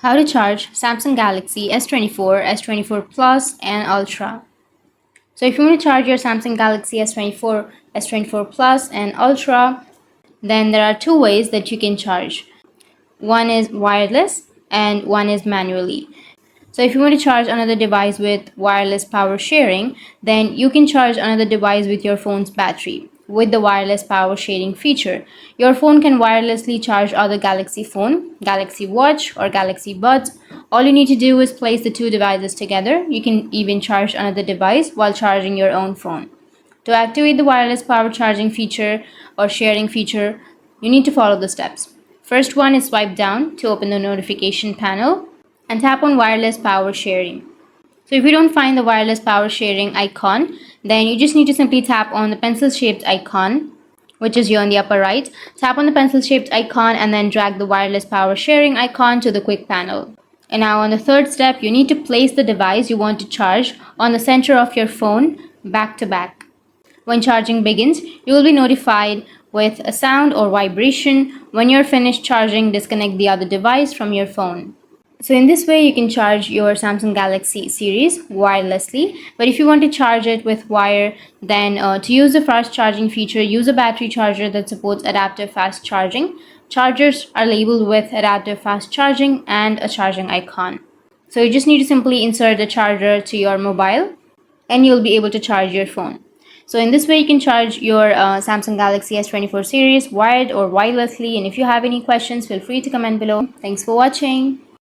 How to charge Samsung Galaxy S24, S24 Plus, and Ultra. So if you want to charge your Samsung Galaxy S24, S24 Plus, and Ultra, then there are two ways that you can charge. One is wireless and one is manually. So if you want to charge another device with wireless power sharing, then you can charge another device with your phone's battery. With the wireless power sharing feature, your phone can wirelessly charge other Galaxy phone, Galaxy Watch, or Galaxy Buds. All you need to do is place the two devices together. You can even charge another device while charging your own phone. To activate the wireless power charging feature or sharing feature, you need to follow the steps. First one is swipe down to open the notification panel and tap on wireless power sharing. So if you don't find the wireless power sharing icon, then you just need to simply tap on the pencil shaped icon, which is here on the upper right. Tap on the pencil shaped icon and then drag the wireless power sharing icon to the quick panel. And now on the third step, you need to place the device you want to charge on the center of your phone back to back. When charging begins, you will be notified with a sound or vibration. When you're finished charging, disconnect the other device from your phone. So in this way, you can charge your Samsung Galaxy series wirelessly. But if you want to charge it with wire, then to use the fast charging feature, use a battery charger that supports adaptive fast charging. Chargers are labeled with adaptive fast charging and a charging icon. So you just need to simply insert the charger to your mobile and you'll be able to charge your phone. So in this way, you can charge your Samsung Galaxy S24 series wired or wirelessly. And if you have any questions, feel free to comment below. Thanks for watching.